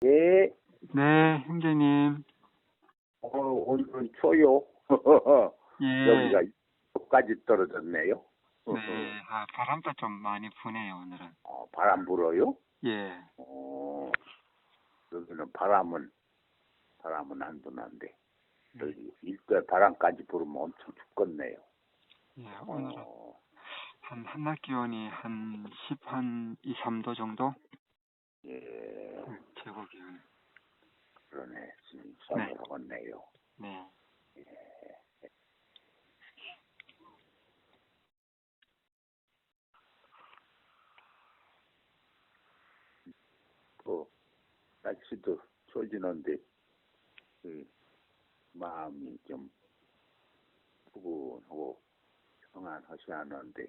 예, 네, 형제님. 오늘은 추워요. 예. 여기가 6도까지 떨어졌네요. 네, 바람도 좀 많이 부네요, 오늘은. 바람 불어요? 예. 여기는 바람은 안 부는데, 여기 일대 바람까지 불으면 엄청 춥겠네요. 예, 오늘은 한낮 기온이 한 2, 3도 정도? 예, 최고 기온. 그러네. 지금 서늘하겠네요. 네. 날씨도 추워지는데, 마음이 좀 푸근하고 평안하지 않은데,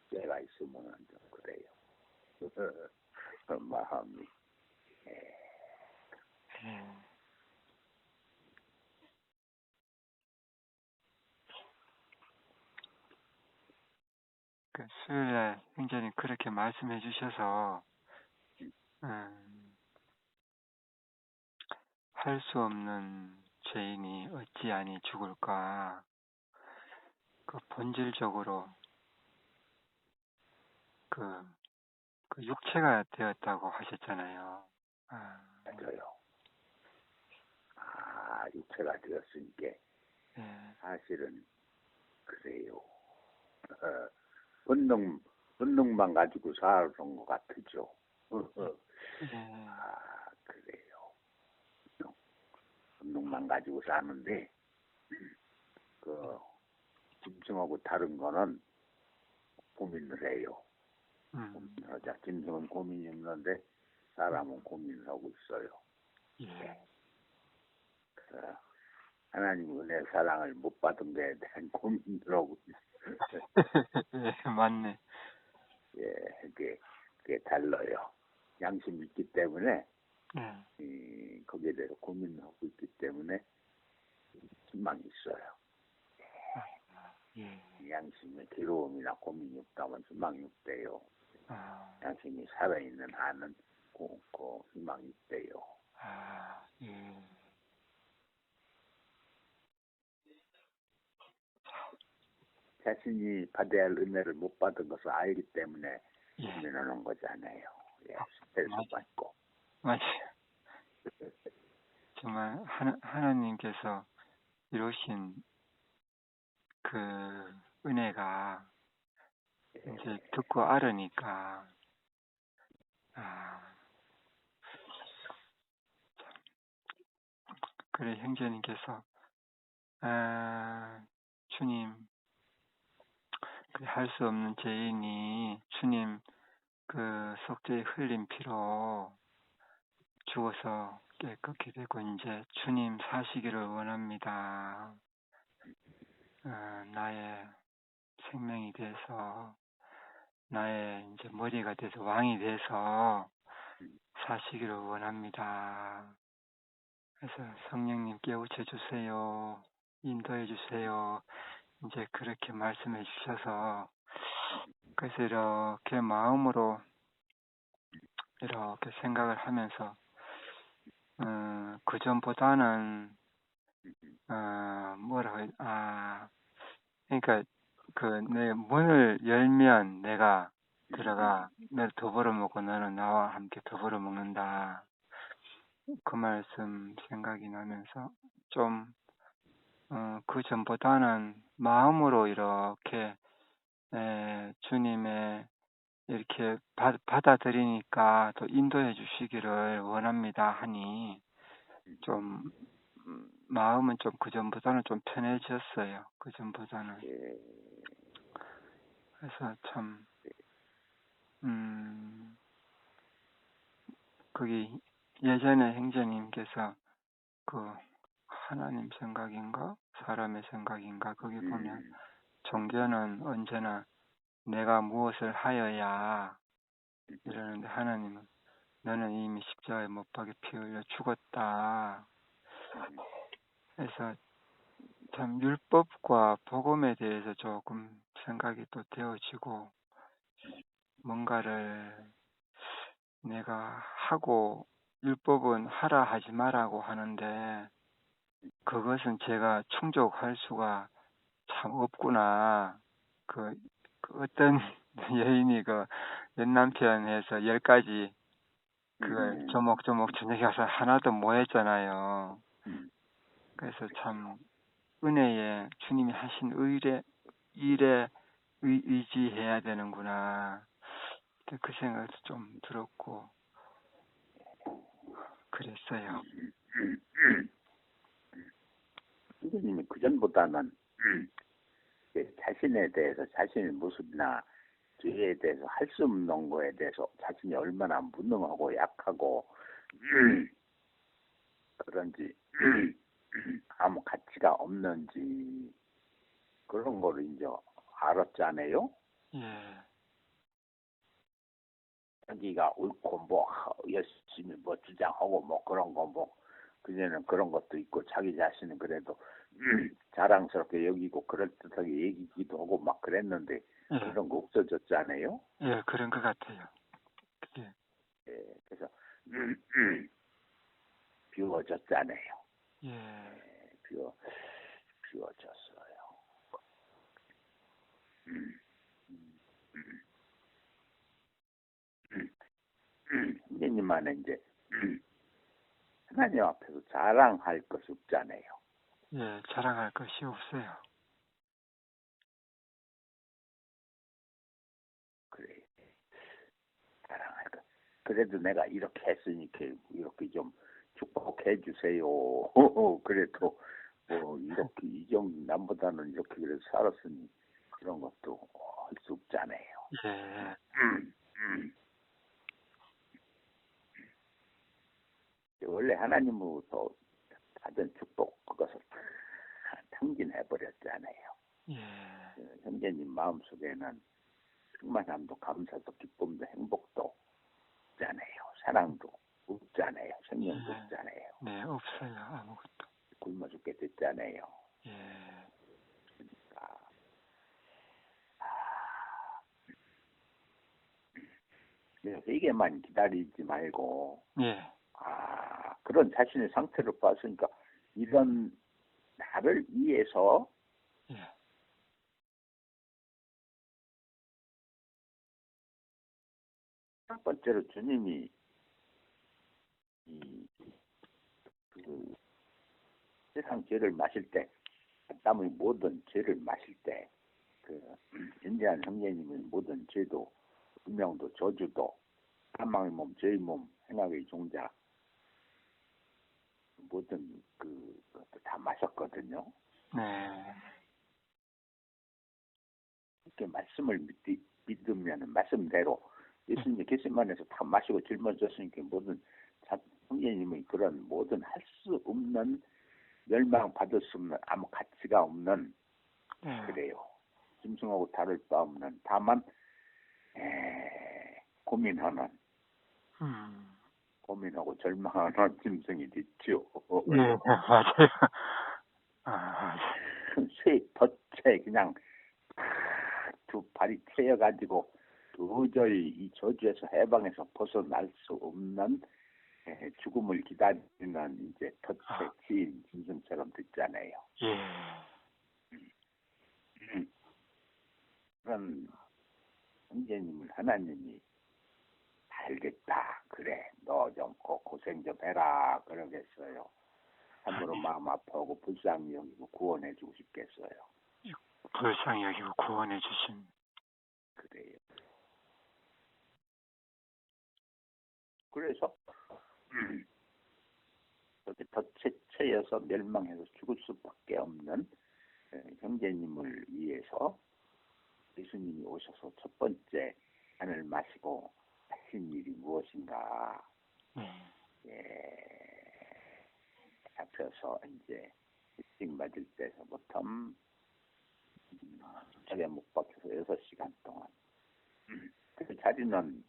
숙제가 있으면 좀 그래요. 마음이. 수요일에 형제님 그렇게 말씀해 주셔서, 할 수 없는 죄인이 어찌하니 죽을까? 본질적으로, 그 육체가 되었다고 하셨잖아요. 맞아요. 육체가 되었으니까 예. 사실은 그래요. 본능만 가지고 사는 것 같죠. 그래요. 본능만 가지고 사는데 짐승하고 다른 거는 고민을 해요. 고민을 하자. 짐승은 고민이 없는데 사람은 고민을 하고 있어요. 예. 하나님 은혜 사랑을 못 받은 데에 대한 고민을 하고 있어요. 예, 맞네. 예, 그게 달라요. 양심이 있기 때문에, 거기에 대해서 고민하고 있기 때문에, 희망이 있어요. 양심에 괴로움이나 고민이 없다면 희망이 없대요. 양심이 살아있는 한은 희망이 있대요. 자신이 받아야 할 은혜를 못 받은 것을 알기 때문에 고민하는 거잖아요. 스트레스 받고. 맞아요. 정말 하나님께서 이루신 그 은혜가 이제 듣고 알으니까 그래 형제님께서 주님 할 수 없는 죄인이 주님 그 속죄의 흘린 피로 죽어서 깨끗게 되고 이제 주님 사시기를 원합니다. 나의 생명이 돼서 나의 이제 머리가 돼서 왕이 돼서 사시기를 원합니다. 그래서 성령님 깨우쳐 주세요. 인도해 주세요. 이제 그렇게 말씀해 주셔서 그래서 이렇게 마음으로 이렇게 생각을 하면서 그전보다는 그러니까 내 문을 열면 내가 들어가 너를 더불어 먹고 너는 나와 함께 더불어 먹는다. 그 말씀 생각이 나면서 좀 그 전보다는 마음으로 이렇게 주님의 이렇게 받아들이니까 또 인도해 주시기를 원합니다 하니 좀 마음은 좀 그전보다는 좀 편해졌어요. 그전보다는. 그래서 참 거기 예전에 형제님께서 그 하나님 생각인가 사람의 생각인가 거기 보면 종교는 언제나 내가 무엇을 하여야 이러는데 하나님은 너는 이미 십자가에 못 박에 피 흘려 죽었다. 그래서 참 율법과 복음에 대해서 조금 생각이 또 되어지고, 뭔가를 내가 하고, 율법은 하라 하지 마라고 하는데, 그것은 제가 충족할 수가 참 없구나. 그 어떤 여인이 그 연남편에서 10가지 그걸 조목조목 저녁에 가서 하나도 못 했잖아요. 그래서 참 은혜에 주님이 하신 일에 의지해야 되는구나. 그 생각도 좀 들었고 그랬어요. 선생님이 그전보다는 자신에 대해서 자신의 모습이나 죄에 대해서 할 수 없는 거에 대해서 자신이 얼마나 무능하고 약하고 그런지 아무 가치가 없는지 그런 거를 이제 알았잖아요. 예. 자기가 옳고 뭐 열심히 뭐 주장하고 뭐 그런 거 뭐 그전에는 그런 것도 있고 자기 자신은 그래도 자랑스럽게 여기고 그럴듯하게 얘기기도 하고 막 그랬는데 예. 그런 거 없어졌잖아요. 예, 그런 것 같아요. 예. 그래서 비워졌잖아요. 예. 비워졌어요. 선생님만은 이제 하나님 앞에서 자랑할 것이 없잖아요. 예, 자랑할 것이 없어요. 그래, 자랑할 것. 그래도 내가 이렇게 했으니까 이렇게 좀 축복해 주세요. 그래도 뭐 이렇게 이 정도 남보다는 이렇게 그래도 살았으니 그런 것도 할 수 없잖아요. 예. 원래 하나님으로부터 받은 축복 그것을 다 탕진해 버렸잖아요. 예. 형제님 마음속에는 충만함도 감사도 기쁨도 행복도 없잖아요. 사랑도 없잖아요. 생명도 예. 없잖아요. 네, 없어요. 아무것도. 굶어 죽게 됐잖아요. 예. 그래서 이게만 기다리지 말고 예. 그런 자신의 상태를 봤으니까 이런 나를 위해서 예. 첫 번째로 주님이 그 세상 죄를 마실 때 아담의 모든 죄를 마실 때 그 인자한 형제님의 모든 죄도 운명도 저주도 사망의 몸, 죄의 몸, 행악의 종자 모든 그것도 다 마셨거든요. 네. 이렇게 말씀을 믿으면 말씀대로 예수님이 겟세마네에서 다 마시고 짊어졌으니까 모든 형제님의 그런 모든 할 수 없는 멸망받을 수 없는 아무 가치가 없는 네. 그래요. 짐승하고 다를 바 없는 다만 고민하는 고민하고 절망하는 짐승이 됐죠. 네, 맞아요. 아, 쇠 덫에 그냥 두 발이 트여가지고 도저히 이 저주에서 해방해서 벗어날 수 없는 죽음을 기다리는 이제 덫에 치인 짐승처럼 됐잖아요. 예. 그런 형제님은 하나님이 알겠다. 그래, 너 좀 고생 좀 해라. 그러겠어요. 참으로 마음 아파하고 불쌍히 여기고 구원해주고 싶겠어요. 불쌍히 여기고 구원해 주신. 그래요. 그래서 그렇게 덫에 채여서 멸망해서 죽을 수밖에 없는 형제님을 위해서 예수님이 오셔서 첫 번째 잔을 마시고 하신 일이 무엇인가? 잡혀서 이제 일찍 맞을 때서부터 저게 못 박혀서 6시간 동안 그 자리는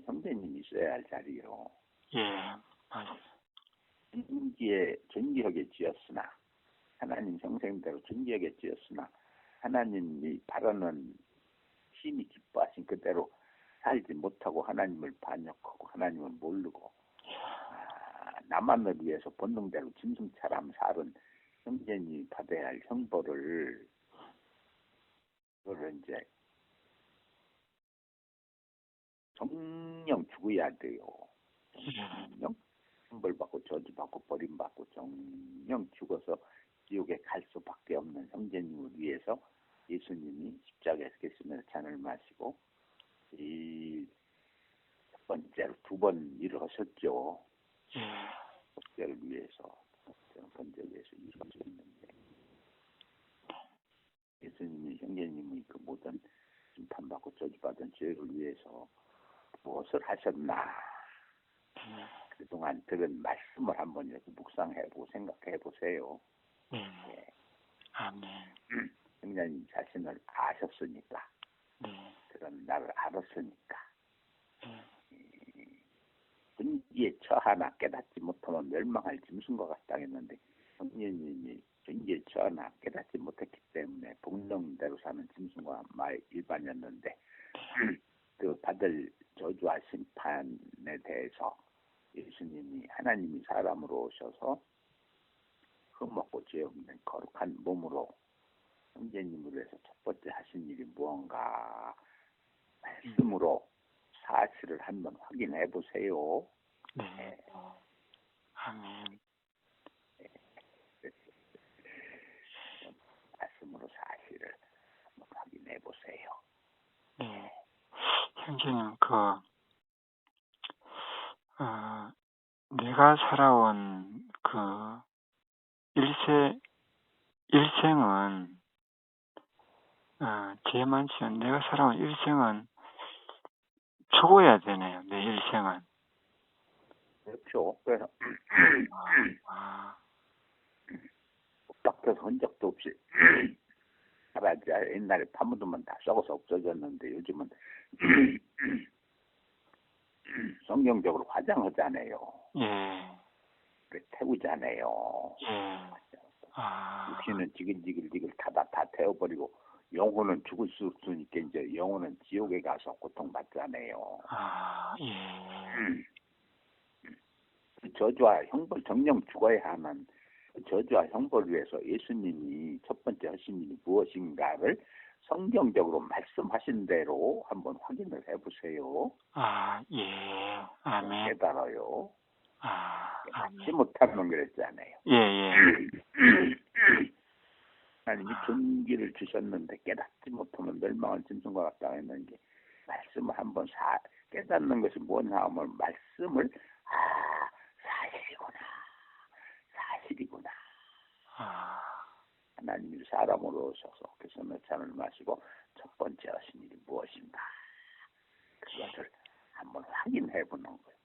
형제님이 있어야 할 자리요. 예, 맞아요. 존귀하게 지었으나 하나님 형상대로 존귀하게 지었으나 하나님이 바라는 심히 기뻐하신 그대로 살지 못하고 하나님을 반역하고 하나님을 모르고 나만을 위해서 본능대로 짐승처럼 살은 형제님이 받아야 할 형벌을 그걸 이제 정령 죽어야 돼요. 정령 형벌받고 저주받고 버림받고 정령 죽어서 지옥에 갈 수밖에 없는 형제님을 위해서 예수님이 십자가에서 계시면서 잔을 마시고 이 첫 번째로 두 번 일을 하셨죠. 번째를 위해서 번째를 위해서 일을 하셨는데 예수님이 형제님이 그 모든 심판받고 저주받은 죄를 위해서 무엇을 하셨나 그동안 들은 말씀을 한번 이렇게 묵상해보고 생각해보세요. 예. 아멘. 형제님 자신을 아셨으니까 그런 나를 알았으니까 분기에 처하나 깨닫지 못하면 멸망할 짐승과 같다 했는데 형제님이 분기에 처하나 깨닫지 못했기 때문에 본능대로 사는 짐승과 말 일반이었는데 그 받을 저주와 심판에 대해서 예수님이 하나님이 사람으로 오셔서 흠없고 죄 없는 거룩한 몸으로 형제님을 위해서 첫 번째 하신 일이 무언가 말씀으로 사실을 한번 확인해 보세요. 네. 아멘. 말씀으로 사실을 한번 확인해 보세요. 네. 형제님, 내가 살아온 일생은, 죄 많지만 내가 살아온 일생은 죽어야 되네요, 내 일생은. 그렇죠. 그래서 딱해서 흔적도 없이 살아야 옛날에 파묻으면 다 썩어서 없어졌는데 요즘은 성경적으로 화장하잖아요. 예. 태우잖아요. 예. 육신은 지글지글 다 태워버리고 영혼은 죽을 수 없으니까 이제 영혼은 지옥에 가서 고통받잖아요. 예. 저주와 형벌 정령 죽어야 하는 저주와 형벌을 위해서 예수님이 첫 번째 하신 일이 무엇인가를 성경적으로 말씀하신 대로 한번 확인을 해보세요. 예. 아멘. 깨달아요. 아멘. 깨닫지 못하는 그랬잖아요. 예. 하나님이 존귀를 주셨는데 깨닫지 못하면 멸망한 짐승과 같다 했는 게 말씀을 한번 깨닫는 것이 뭐냐 하면 말씀을 사실이구나. 하나님이 사람으로 오셔서 그래서 잔을 마시고 첫 번째 하신 일이 무엇인가 그것을 한번 확인해 보는 거예요.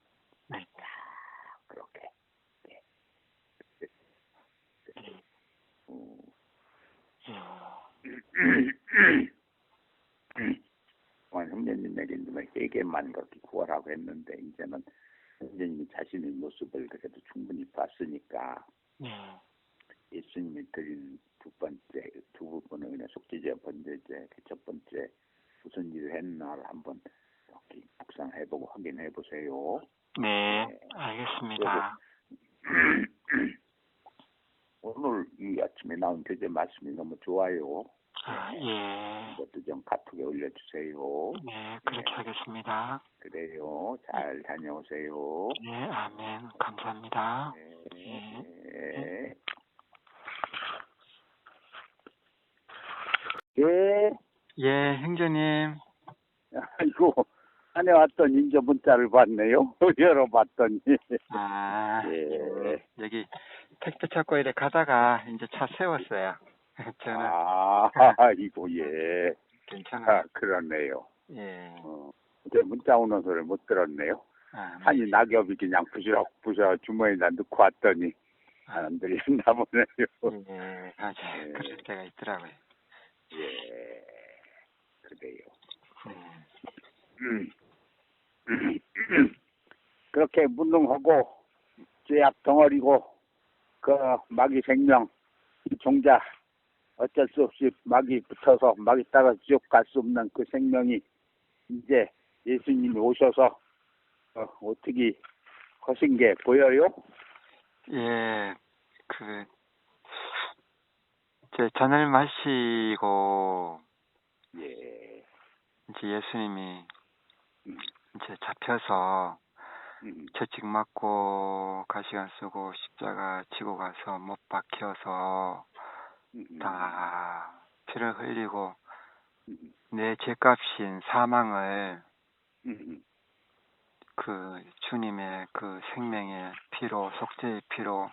네. 그렇게. 네. 형제님에게 회개만 그렇게 구하라고 했는데 이제는 형제님이 자신의 모습을 그래도 충분히 봤으니까 예수님이 드린 두 부분은 그냥 속죄죄, 번제죄, 첫 번째 무슨 일을 했나를 한번 이렇게 묵상해보고 확인해보세요. 네, 알겠습니다. 오늘 이 아침에 나온 교재 말씀이 너무 좋아요. 예. 이것도 좀 카톡에 올려주세요. 네, 그렇게 하겠습니다. 그래요. 잘 다녀오세요. 네, 아멘. 감사합니다. 네. 예. 예, 형제님. 아이고, 안에 왔더니 이제 문자를 받네요. 열어봤더니. 예. 여기 택배 찾고 이래 가다가 이제 차 세웠어요. 저는. 아이고, 예. 괜찮아요. 그렇네요. 예. 제 문자 오는 소리 못 들었네요. 아니, 낙엽이 그냥 부시럭 주머니에다 넣고 왔더니 안 들렸나 보네요. 예, 맞아요. 그럴 때가 있더라고요. 예, 그래요. 그렇게 무능하고 죄악 덩어리고 그 마귀 생명 종자 어쩔 수 없이 막이 붙어서 막이 따라 지옥 갈 수 없는 그 생명이 이제 예수님이 오셔서 어떻게 하신 게 보여요? 예, 이제 잔을 마시고, 예. 이제 예수님이 이제 잡혀서 채찍 맞고 가시관 쓰고 십자가 지고 가서 못 박혀서 다 피를 흘리고 내 죄값인 사망을 그 주님의 그 생명의 피로 속죄의 피로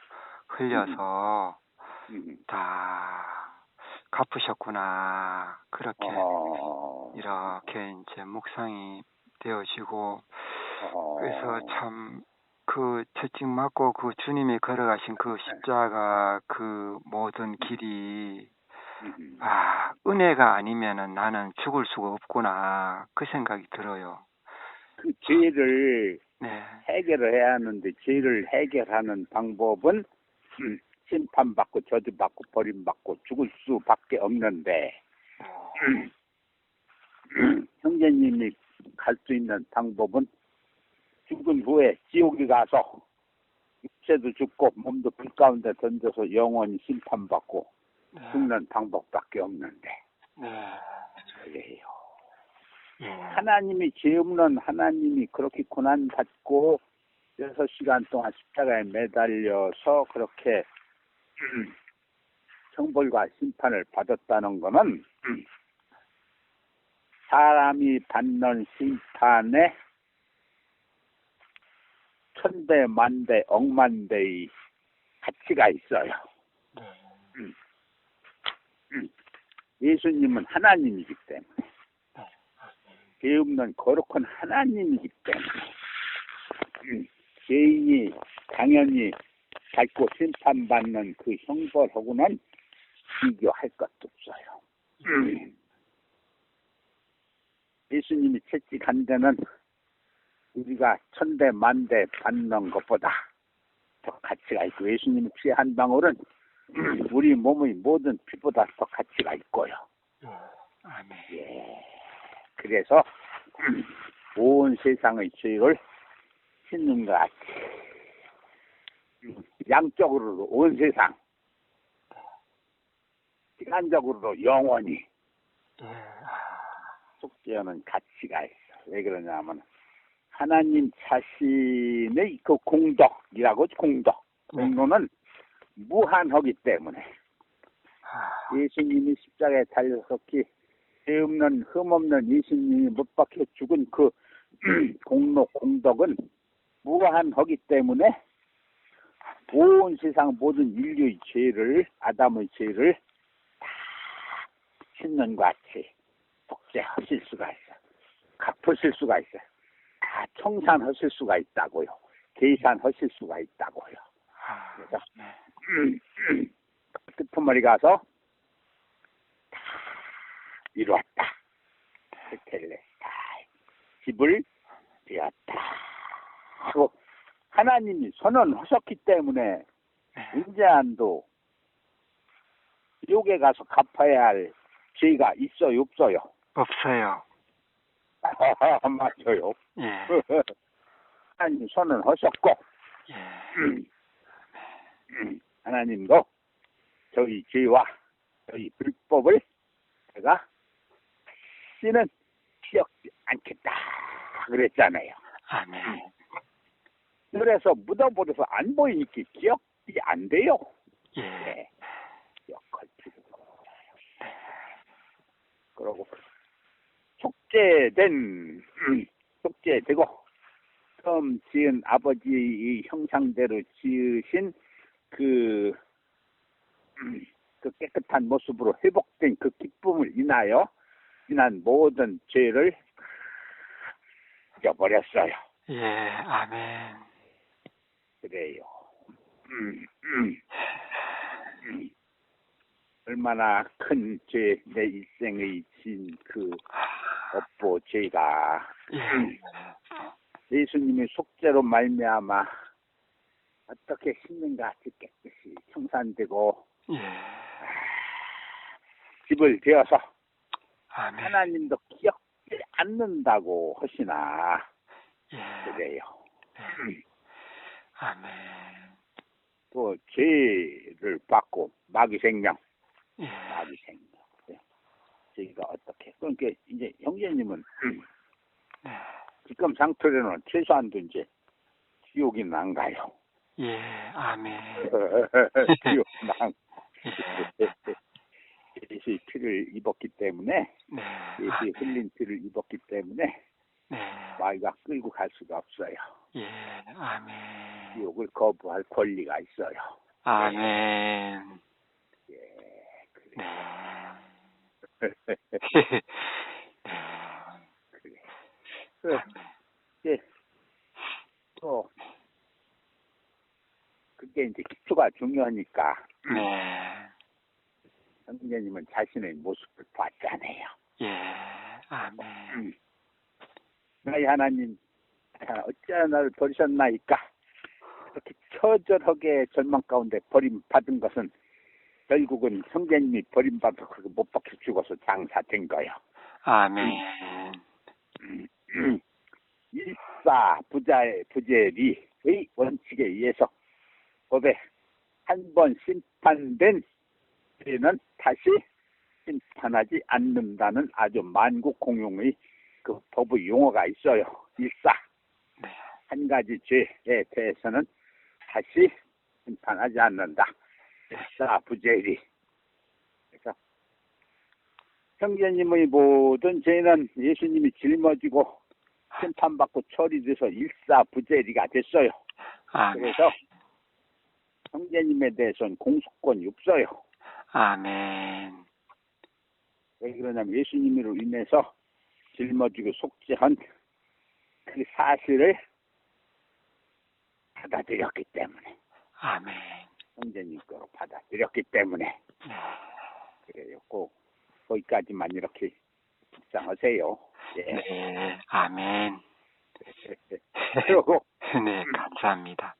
흘려서 다 갚으셨구나. 그렇게 이렇게 이제 묵상이 되어지고 그래서 참 그 채찍 맞고 그 주님이 걸어가신 그 십자가 그 모든 길이 은혜가 아니면은 나는 죽을 수가 없구나 그 생각이 들어요. 그 죄를 네. 해결을 해야 하는데 죄를 해결하는 방법은 심판받고 저주받고 버림받고 죽을 수밖에 없는데 형제님이 갈 수 있는 방법은 죽은 후에 지옥에 가서 육체도 죽고 몸도 불 가운데 던져서 영원히 심판받고 죽는 방법밖에 없는데 그래요. 하나님이 죄 없는 하나님이 그렇게 고난받고 6시간 동안 십자가에 매달려서 그렇게 형벌과 심판을 받았다는 것은 사람이 받는 심판에 천배, 만배, 억만배의 가치가 있어요. 예수님은 하나님이기 때문에 죄 없는 거룩한 하나님이기 때문에 죄인이 당연히 받고 심판받는 그 형벌하고는 비교할 것도 없어요. 예수님이 채찍한 데는 우리가 천대 만대 받는 것보다 더 가치가 있고 예수님의 피 한 방울은 우리 몸의 모든 피보다 더 가치가 있고요. 예. 그래서 온 세상의 죄를 씻는 것 같이 양적으로도 온 세상 시간적으로도 영원히 속죄하는 가치가 있어. 왜 그러냐면 하나님 자신의 그 공덕이라고 공로는 무한하기 때문에 예수님이 십자가에 달려섰기 죄 없는 흠 없는 예수님이 못 박혀 죽은 그 공덕은 무한하기 때문에 온 세상 모든 인류의 죄를 아담의 죄를 다 씻는 것 같이 속죄하실 수가 있어. 갚으실 수가 있어요. 다 청산하실 수가 있다고요. 계산하실 수가 있다고요. 그래서 끝머리 가서 다 이루었다. 텔레스타 집을 지었다 하고 하나님이 선언하셨기 때문에 인자한도 지옥에 가서 갚아야 할 죄가 있어요, 없어요? 없어요. 맞아요. 예. 하나님 선언하셨고 하나님도 저희 죄와 저희 불법을 제가 다시는 기억지 않겠다 그랬잖아요. 아멘. 그래서 묻어버려서 안 보이니까 기억이 안 돼요. 예. 네. 기억할 필요가 없어요. 그러고 속죄되고 처음 지은 아버지의 형상대로 지으신 그 깨끗한 모습으로 회복된 그 기쁨을 인하여 지난 모든 죄를 잊어버렸어요. 예, 아멘. 그래요. 얼마나 큰 죄, 내 일생의 진 그 업보 죄가 예수님의 속죄로 말미암아 어떻게 씻는가 같이 깨끗이 청산되고 예. 집을 지어서 아멘. 하나님도 기억지 않는다고 하시나 예. 그래요. 네. 아멘. 또 죄를 받고 마귀 생명, 예. 마귀 생명. 저희가 어떻게? 그러니까 이제 형제님은 네. 지금 상태로는 최소한도 이제 지옥이 안 가요. 예. 아멘. 지옥 안. 예. 예수의 피를 입었기 때문에, 네. 예수의 흘린 피를 입었기 때문에 네. 마귀가 끌고 갈 수가 없어요. 예. 아멘. 지옥을 거부할 권리가 있어요. 아멘. 예, 그래. 네. 그래. 예. 또 그게 이제 기초가 중요하니까 네. 형제님은 자신의 모습을 봤잖아요. 예. 아멘. 나의 하나님, 어찌하여 나를 버리셨나이까? 그렇게 처절하게 절망 가운데 버림받은 것은 결국은 형제님이 버림받아 못 박혀 죽어서 장사된 거예요. 아멘. 일사 부재리의 원칙에 의해서 법에 한 번 심판된 죄는 다시 심판하지 않는다는 아주 만국공용의 그 법의 용어가 있어요. 일사. 네. 한 가지 죄에 대해서는 다시 심판하지 않는다. 일사 부재리. 그래서 형제님의 모든 죄는 예수님이 짊어지고 심판받고 처리돼서 일사부재리가 됐어요. 아멘. 그래서 형제님에 대해서는 공소권이 없어요. 아멘. 왜 그러냐면 예수님으로 인해서 짊어지고 속죄한 그 사실을 받아들였기 때문에, 아멘. 형제님 거로 받아들였기 때문에 네. 그래요. 꼭 거기까지만 이렇게 묵상하세요. 예. 네. 아멘. 그리고 네, 감사합니다.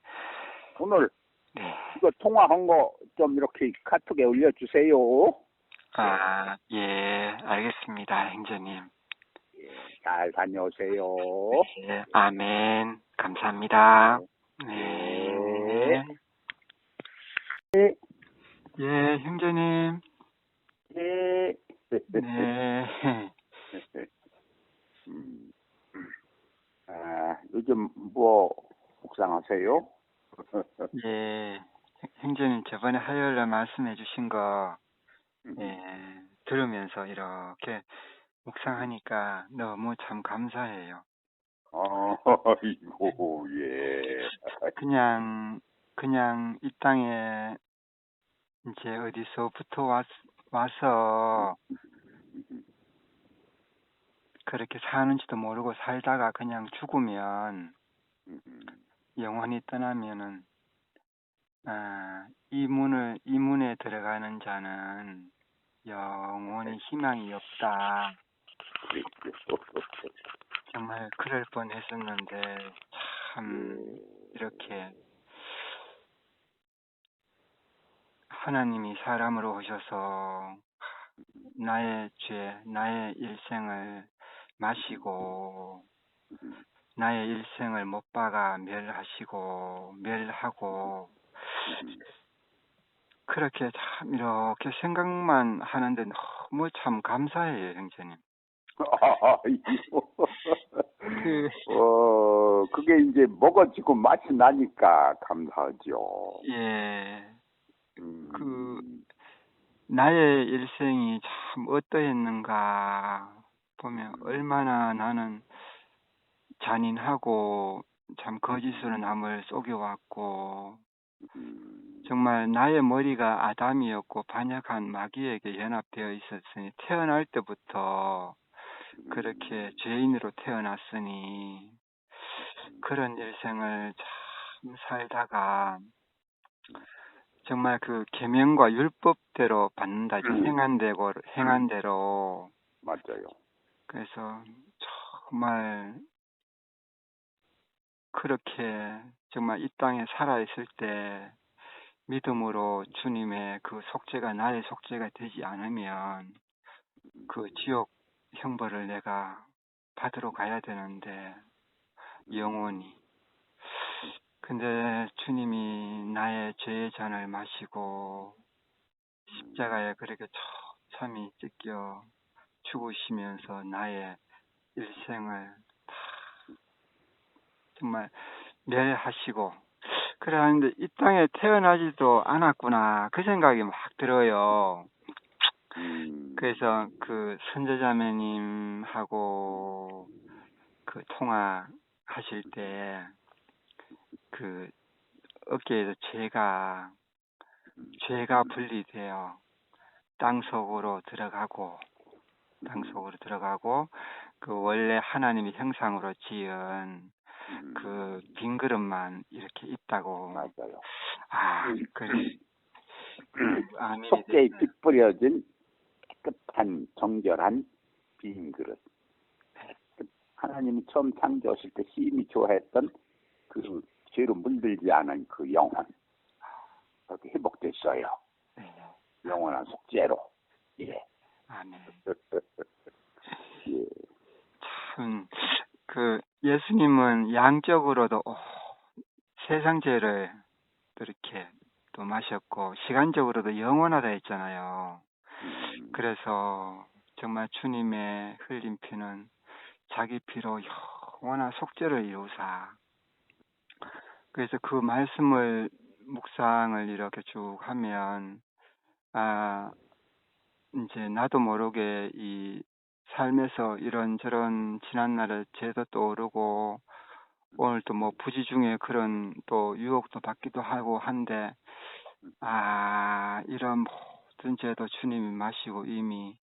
오늘 네. 이거 통화한 거 좀 이렇게 카톡에 올려주세요. 아, 예, 알겠습니다, 형제님. 예, 잘 다녀오세요. 네, 아멘. 감사합니다. 네. 네. 예, 형제님. 네. 네. 요즘 뭐 묵상하세요? 예, 형제님 저번에 화요일에 말씀해 주신 거, 예, 들으면서 이렇게 묵상하니까 너무 참 감사해요. 아이고, 예. 그냥 이 땅에 이제 어디서부터 와서 그렇게 사는지도 모르고 살다가 그냥 죽으면 영원히 떠나면은 이 문에 들어가는 자는 영원히 희망이 없다. 정말 그럴 뻔했었는데 참 이렇게 하나님이 사람으로 오셔서 나의 죄, 나의 일생을 마시고 나의 일생을 못 박아 멸하고 그렇게 참 이렇게 생각만 하는데 너무 참 감사해요, 형제님. 그게 이제 먹어지고 맛이 나니까 감사하죠. 예, 나의 일생이 참 어떠했는가 보면 얼마나 나는 잔인하고 참 거짓으로 남을 속여왔고 정말 나의 머리가 아담이었고 반역한 마귀에게 연합되어 있었으니 태어날 때부터 그렇게 죄인으로 태어났으니 그런 일생을 참 살다가 정말 그 계명과 율법대로 받는다. 행한 대로. 맞아요. 그래서 정말 그렇게 정말 이 땅에 살아 있을 때 믿음으로 주님의 그 속죄가 나의 속죄가 되지 않으면 그 지옥 형벌을 내가 받으러 가야 되는데 영원히. 근데 주님이 나의 죄의 잔을 마시고 십자가에 그렇게 처참히 찢겨 죽으시면서 나의 일생을 다 정말 멸하시고 그래 하는데 이 땅에 태어나지도 않았구나 그 생각이 막 들어요. 그래서 그 선제자매님하고 그 통화하실 때 그 어깨에서 죄가 분리되어 땅속으로 들어가고 그 원래 하나님의 형상으로 지은 그 빈 그릇만 이렇게 있다고. 맞아요. 그래. 속죄의 피 뿌려진 깨끗한 정결한 빈 그릇. 하나님이 처음 창조하실 때 심히 좋아했던 그 죄로 물들지 않은 그 영혼. 그렇게 회복됐어요. 네. 영원한 속죄로. 예. 아멘. 예. 참, 그 예수님은 양적으로도 세상 죄를 그렇게 또 마셨고 시간적으로도 영원하다 했잖아요. 그래서 정말 주님의 흘린 피는 자기 피로 영원한 속죄를 이루사. 그래서 그 말씀을 묵상을 이렇게 쭉 하면 이제 나도 모르게 이 삶에서 이런저런 지난날의 죄도 떠오르고 오늘 또 뭐 부지 중에 그런 또 유혹도 받기도 하고 한데 이런 모든 죄도 주님이 마시고 이미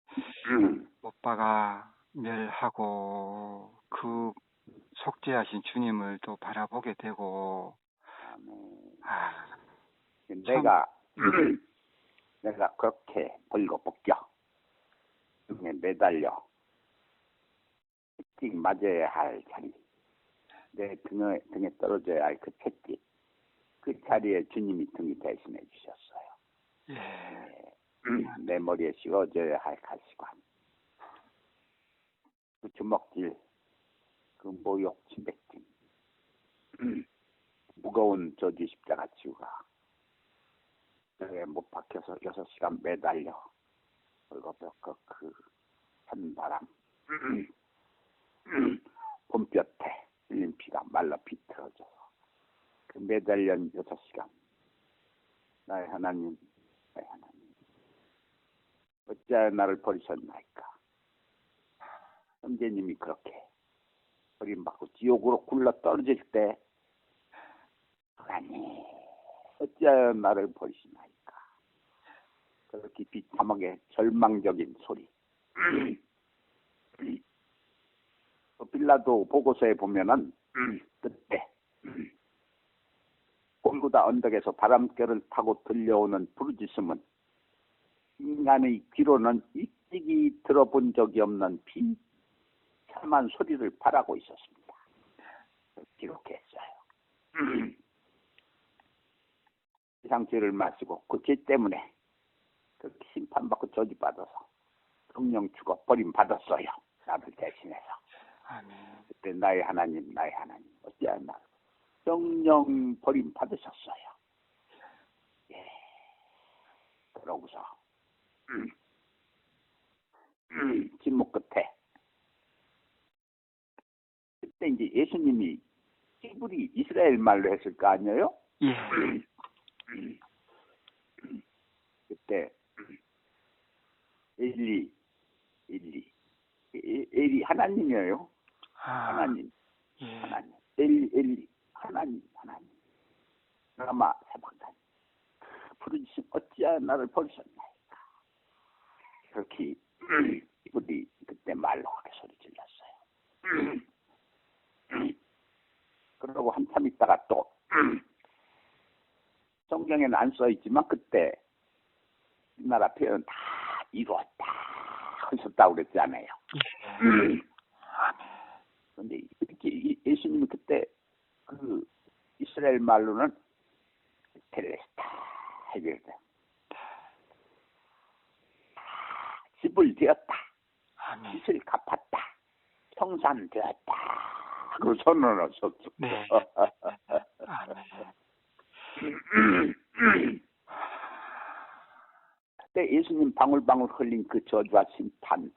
못 박아 멸하고 그 속죄하신 주님을 또 바라보게 되고 내가 그렇게 벌거벗겨 등에 매달려 채찍 맞아야 할 자리, 내 등에 떨어져야 할 그 채찍, 그 자리에 주님이 등이 대신해 주셨어요. 내 머리에 씌워져야 할 가시관, 그 주먹질, 그 모욕 침뱉짐, 무거운 저주 십자가 지우가 뼈에 못 박혀서 6시간 매달려 벌거벗고 그 찬바람, 봄볕에 흘린 피가 말라 비틀어져서 그 매달린 6시간 나의 하나님 어찌하여 나를 버리셨나이까. 형제님이 그렇게 버림받고 지옥으로 굴러 떨어질 때 하나님 어찌하여 나를 버리시나이까. 그렇게 비참하게 절망적인 소리. 빌라도 보고서에 보면은 그때 골고다 언덕에서 바람결을 타고 들려오는 부르짖음은 인간의 귀로는 일찍이 들어본 적이 없는 비참한 소리를 바라고 있었습니다. 기록했어요. 세상 죄를 마시고 그 죄 때문에 그렇게 심판받고 저주받아서 성령 죽어 버림받았어요. 나를 대신해서. 그때 나의 하나님 어찌하여 나를 성령 버림받으셨어요. 예. 그러고서 침묵 끝에 그때 이제 예수님이 히브리 이스라엘 말로 했을 거 아니에요? 예. 그때 엘리 하나님이에요. 하나님. 엘리 하나님. 라마 사박단. 부르짖음 어찌하여 나를 버리셨나이까. 그렇게 우리 그때 말로하게 소리 질렀어요. 그러고 한참 있다가 또 성경에는 안 써있지만 그때 나라 표현 다 이루었다 하셨다고 그랬잖아요. 그런데 이렇게 예수님이 그때 그 이스라엘 말로는 텔레스타 해결돼. 집을 지었다. 아멘. 빚을 갚았다. 청산되었다. 그 선언하셨어. 네. 아멘. 그때 예수님 방울방울 흘린 그 저주와 심판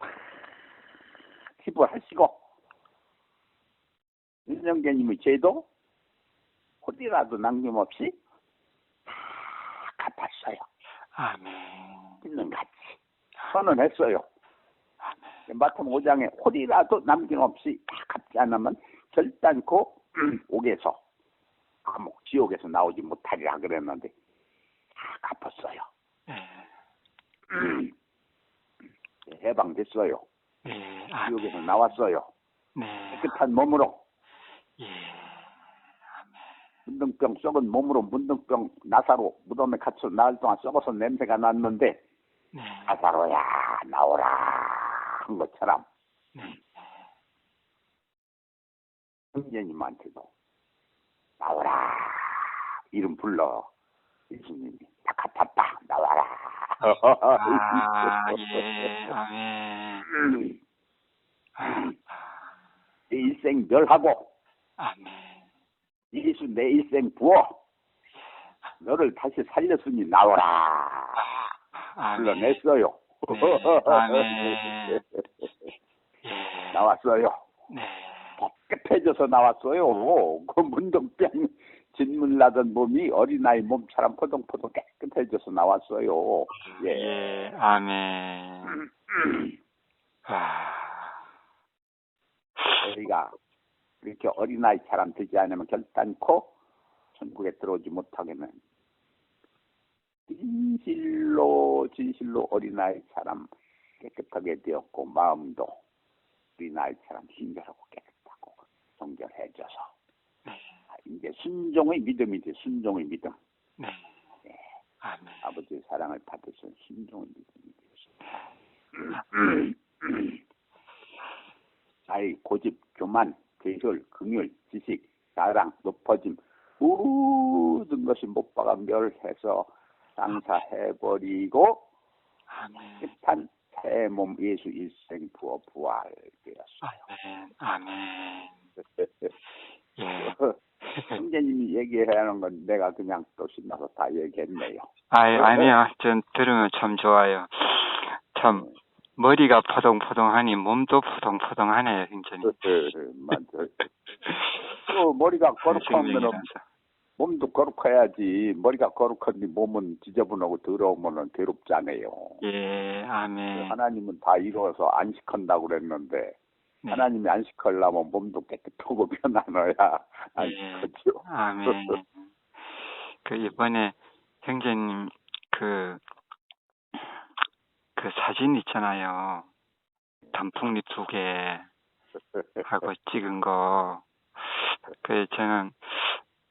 기부하시고 윤영계님의 죄도 호리라도 남김없이 다 갚았어요. 아멘. 있는 같이 선언했어요. 마태복음 5장에 호리라도 남김없이 다 갚지 않으면 결단코 옥에서 감옥 지옥에서 나오지 못하리라 그랬는데 다 갚았어요. 해방됐어요. 네. 지옥에서 나왔어요. 네. 깨끗한 몸으로. 예. 문둥병 썩은 몸으로 문둥병 나사로 무덤에 갇혀 나흘 동안 썩어서 냄새가 났는데 네. 나사로야 나오라 한 것처럼 네. 형제님한테도 나오라 이름 불러 예수님이 다 갚았다 나와라. 예. 아멘. 내 일생 멸하고 아멘. 예수 내 일생 부어 너를 다시 살렸으니 나오라. 불러냈어요. 네. 아멘. 예. 나왔어요. 네. 깨끗해져서 나왔어요. 그 문둥병 진물 나던 몸이 어린아이 몸처럼 포동포동 깨끗해져서 나왔어요. 예. 예. 아멘. 우리가 이렇게 어린아이처럼 되지 않으면 결단코 천국에 들어오지 못하게는 진실로 어린아이처럼 깨끗하게 되었고 마음도 어린아이처럼 순결하고 깨끗하고 정결해져서 이제 순종의 믿음이 돼. 순종의 믿음. 네. 네. 아멘. 아버지의 사랑을 받으신 순종의 믿음이 되었습니다. 나의 고집, 교만, 계율, 긍휼, 지식, 자랑, 높아짐 모든 것이 못 박아 멸해서 장사해버리고 깨끗한 새 몸 예수 일생 부어 부활되었어요. 아멘. 예. 형제님이 얘기해야 하는 건 내가 그냥 또 신나서 다 얘기했네요. 아니요. 전 들으면 참 좋아요. 참 머리가 포동포동하니 몸도 포동포동하네요, 형제님. 맞아요. 또 머리가 거룩하면 몸도 거룩해야지. 머리가 거룩한데 몸은 지저분하고 더러우면 괴롭잖아요. 예, 아멘. 하나님은 다 이루어서 안식한다고 그랬는데 네. 하나님이 안식하려면 몸도 깨끗하고 편안해야 안식하죠. 예, 아멘. 그 이번에 형제님 그 사진 있잖아요. 단풍잎 2개 하고 찍은 거. 그 저는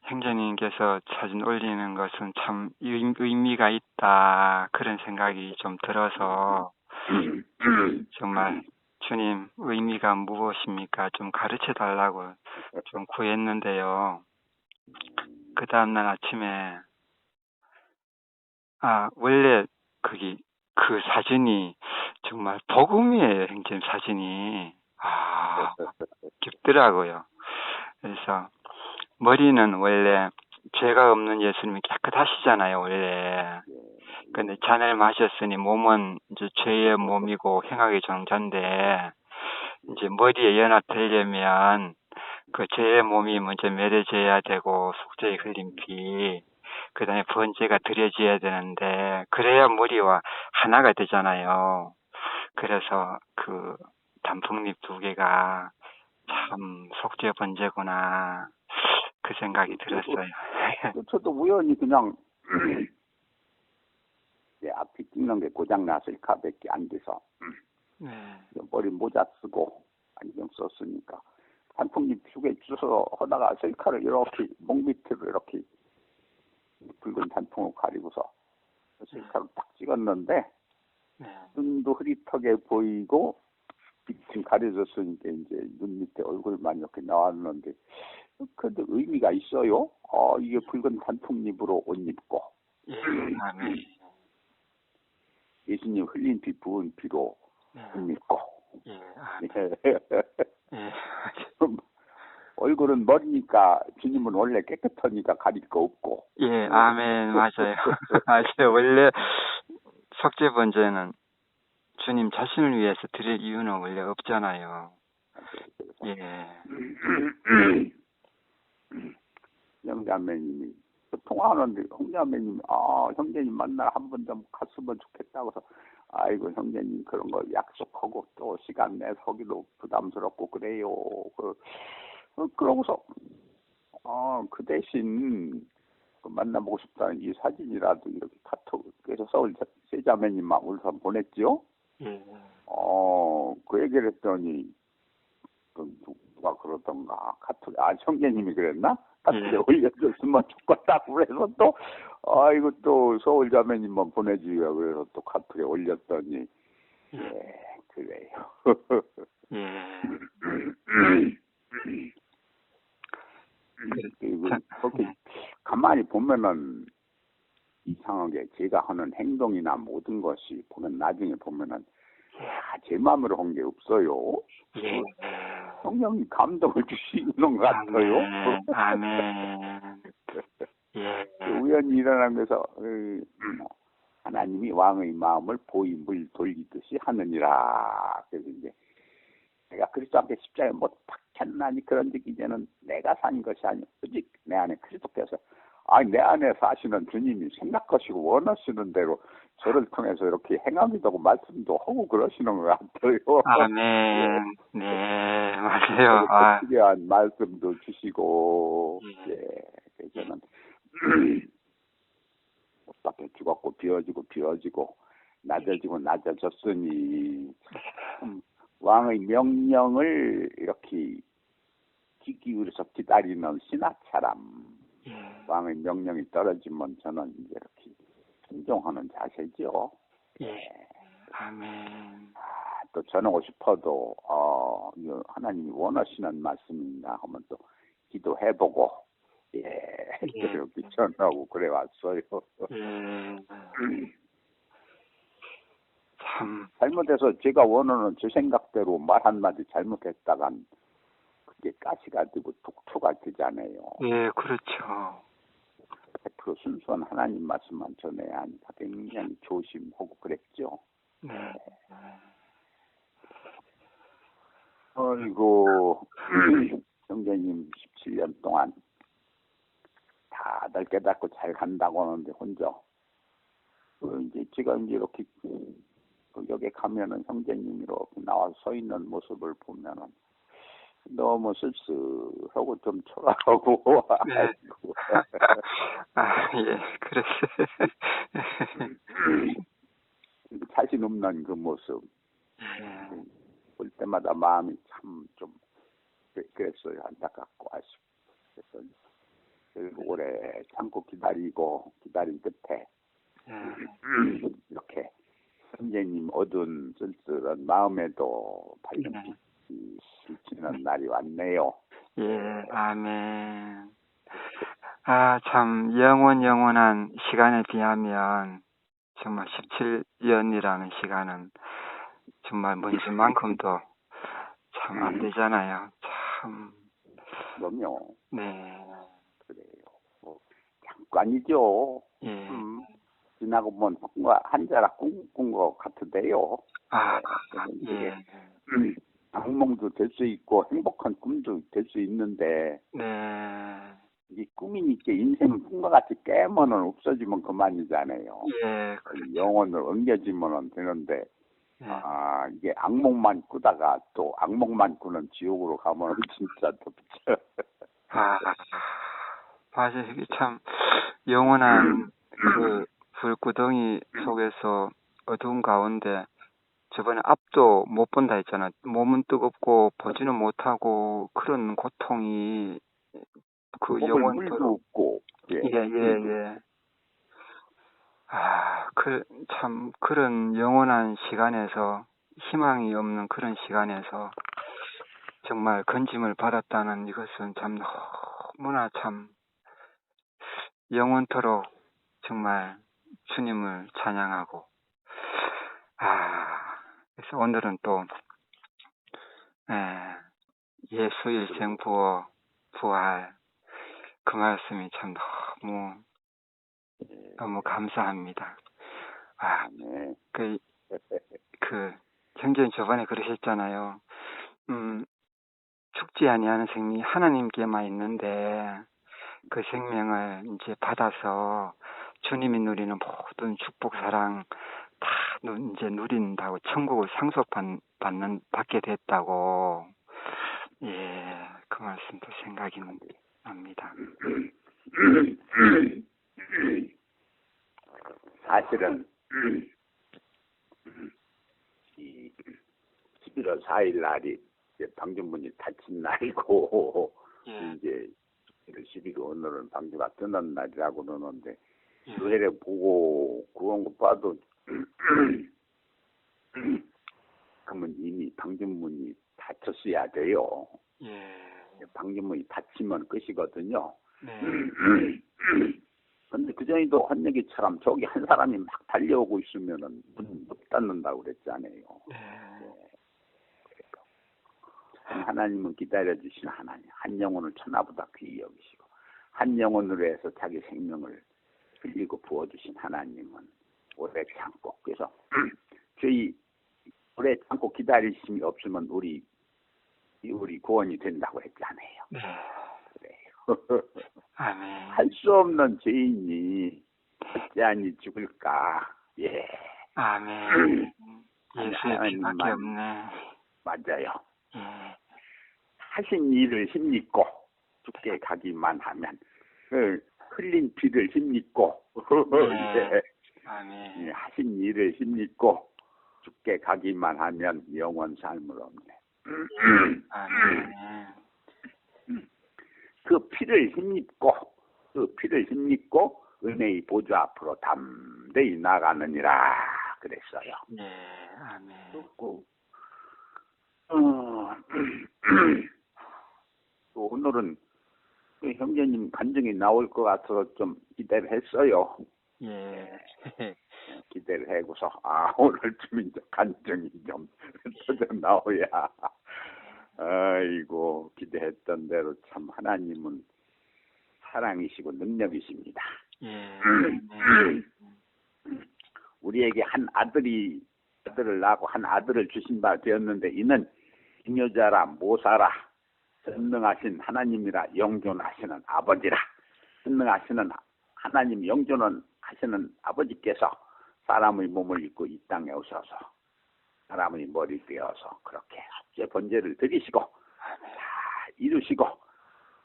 형제님께서 사진 올리는 것은 참 의미가 있다 그런 생각이 좀 들어서 정말 주님 의미가 무엇입니까? 좀 가르쳐 달라고 좀 구했는데요. 그 다음날 아침에 원래 그 사진이 정말 복음이에요, 형제님 사진이. 깊더라고요. 그래서 머리는 원래 죄가 없는 예수님이 깨끗하시잖아요, 원래. 근데 잔을 마셨으니 몸은 이제 죄의 몸이고 행악의 종자인데, 이제 머리에 연합되려면 그 죄의 몸이 먼저 멸해져야 되고, 속죄의 흘린 피, 그 다음에 번제가 드려져야 되는데, 그래야 머리와 하나가 되잖아요. 그래서 그 단풍잎 2개가 참 속죄 번제구나. 그 생각이 들었어요. 저도 우연히 그냥 앞이 찍는 게 고장났을까밖에 안 돼서 머리 모자 쓰고 안경 썼으니까 단풍잎 2개 주워 하다가 셀카를 이렇게 목 밑으로 이렇게 붉은 단풍을 가리고서 셀카로 딱 찍었는데 눈도 흐릿하게 보이고 빛이 가려졌으니까 이제 눈 밑에 얼굴만 이렇게 나왔는데 그래도 의미가 있어요. 이게 붉은 단풍잎으로 옷 입고 예, 아멘. 예수님 흘린 피 부은 피로 믿고 예, 아멘. 예, 얼굴은 머리니까 주님은 원래 깨끗하니까 가릴 거 없고. 예, 아멘. 맞아요. 맞아요. 원래 속죄 번제는 주님 자신을 위해서 드릴 이유는 원래 없잖아요. 예. 형제자매님이 통화하는데 형제자매님이 형제님 만나 한 번 좀 갔으면 좋겠다고 해서 아이고 형제님 그런 거 약속하고 또 시간 내서 하기도 부담스럽고 그래요. 그러고서 그 대신 만나보고 싶다는 이 사진이라도 이렇게 카톡에서 서울 세자매님만 울산 보냈지요. 예. 그 얘기를 했더니 누가 그러던가 카톡 형제님이 그랬나? 카톡에 올려줬으면 좋겠다고 그래서 또 이거 또 서울 자매님만 보내주기가 그래서 또 카톡에 올렸더니 그래요. 그리고 그렇게 가만히 보면은 이상하게 제가 하는 행동이나 모든 것이 보면 나중에 보면은 제 마음으로 한 게 없어요. 성령이 감동을 주시는 것 같아요. 아멘. 우연히 일어나면서 하나님이 왕의 마음을 보임을 돌리듯이 하느니라. 그래서 이제 내가 그리스도 앞에 십자가에 못 박혔나니 그런즉 이제는 내가 산 것이 아니오 오직 내 안에 그리스도께서 내 안에 사시는 주님이 생각하시고 원하시는 대로 저를 통해서 이렇게 행하기도 말씀도 하고 그러시는 것 같아요. 아멘. 네, 맞아요. 필요한 말씀도 주시고, 그래서는 못 밖에 죽었고 비워지고 낮아졌으니 왕의 명령을 이렇게 귀 기울여서 기다리는 신하처럼 왕의 명령이 떨어지면 저는 이제 이렇게 순종하는 자세죠. 아멘. 또 전하고 싶어도 하나님이 원하시는 말씀인가 하면 또 기도해보고 이렇게 전하고 그래 왔어요. 참 잘못해서 제가 원하는 제 생각대로 말 한마디 잘못했다간 그게 가시가 되고 독초가 되잖아요. 예, 그렇죠. 100% 순수한 하나님 말씀만 전해야 하니까 굉장히 조심하고 그랬죠. 아이고 형제님 17년 동안 다들 깨닫고 잘 간다고 하는데 혼자 이제 제가 이제 이렇게 여기 가면은 형제님이 이렇게 나와서 서 있는 모습을 보면은 너무 쓸쓸하고 좀 초라하고 그랬어요. 자신 없는 그 모습 볼 때마다 마음이 참 좀 그랬어요. 안타깝고 아쉽고 그래서 오래 참고 기다린 끝에 이렇게 선생님 어두운 쓸쓸한 마음에도 밝은 빛이 비치는 날이 왔네요. 아멘. 참 영원한 시간에 비하면 정말 17년이라는 시간은 정말 먼지만큼도 참 안 되잖아요. 참. 그럼요. 네. 그래요. 잠깐이죠. 지나고 보면 한 자락 꿈꾼 것 같은데요. 악몽도 될 수 있고 행복한 꿈도 될 수 있는데 이 꿈이니까 인생 꿈과 같이 깨면은 없어지면 그만이잖아요. 영혼을 옮겨지면 되는데 이게 악몽만 꾸다가 또 악몽만 꾸는 지옥으로 가면 진짜 덥죠. 맞아요. 이게 참 영원한 그 불구덩이 속에서 어두운 가운데 저번에 앞도 못 본다 했잖아. 몸은 뜨겁고 보지는 못하고 그런 고통이 그 영원토록 없고 참 그런 영원한 시간에서 희망이 없는 그런 시간에서 정말 건짐을 받았다는 이것은 참 너무나 참 영원토록 정말 주님을 찬양하고, 그래서 오늘은 또, 예수 일생 부활, 그 말씀이 참 너무 감사합니다. 네. 형제님 저번에 그러셨잖아요. 죽지 아니하는 생명이 하나님께만 있는데, 그 생명을 이제 받아서 주님이 누리는 모든 축복, 사랑 다 이제 누린다고, 천국을 받게 됐다고. 예, 그 말씀도 생각이 납니다. 사실은 이 11월 4일 날이 이제 방주문이 닫힌 날이고, 예. 이제 11월 오늘은 방주가 뜨는 날이라고 그러는데, 교회를 보고 그런 거 봐도 그러면 이미 방주문이 닫혔어야 돼요. 예. 방주문이 닫히면 끝이거든요. 네. 근데 그전에도 한 얘기처럼 저기 한 사람이 막 달려오고 있으면은 문 못 닫는다고 그랬잖아요. 네. 하나님은 기다려주신 하나님, 한 영혼을 천하보다 귀히 여기시고 한 영혼으로 해서 자기 생명을 흘리고 부어주신 하나님은 오래 참고, 그래서 저희 오래 참고 기다리심이 없으면 우리 구원이 된다고 했잖아요. 네. 그래요. 아멘. 할 수 없는 죄인이 어찌하니 죽을까. 예. 아멘. 예수의 하나님만 피밖에 없네. 맞아요. 예. 하신 일을 힘입고 죽게 가기만 하면, 흘린 피를 힘입고 네. 예. 아멘. 하신 일을 힘입고 죽게 가기만 하면 영원 삶을 얻네. 아멘. 그 피를 힘입고 은혜의 보좌 앞으로 담대히 나가느니라 그랬어요. 네. 아멘. 또 오늘은 형제님 간증이 나올 것 같아서 좀 기대를 했어요. 예. 기대를 하고서 오늘쯤 이제 간증이 좀 터져 나오야. 아이고, 기대했던 대로 참 하나님은 사랑이시고 능력이십니다. 예. 우리에게 아들을 낳고 한 아들을 주신 바 되었는데, 이는 잉여자라 모사라 전능하신 하나님이라 영존하시는 아버지라. 전능하시는 하나님, 영존하시는 아버지께서 사람의 몸을 입고 이 땅에 오셔서 사람의 머리 되어서 그렇게 속죄 번제를 드리시고 다 이루시고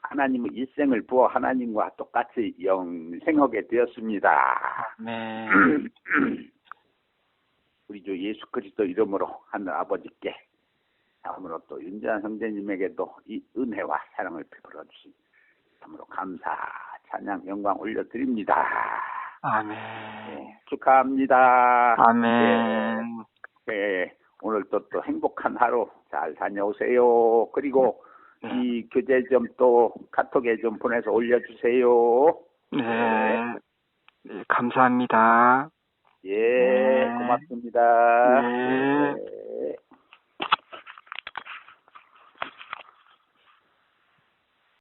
하나님의 일생을 부어 하나님과 똑같이 영생하게 되었습니다. 네. 우리 주 예수 그리스도 이름으로 하늘 아버지께, 다음으로 또 윤재한 형제님에게도 이 은혜와 사랑을 베풀어 주신 참으로 감사, 찬양, 영광 올려드립니다. 아멘. 네, 축하합니다. 아멘. 네, 오늘도 또 행복한 하루 잘 다녀오세요. 그리고 네. 이 교재 좀 또 카톡에 좀 보내서 올려주세요. 네. 네. 감사합니다. 예, 네. 고맙습니다. 네. 네.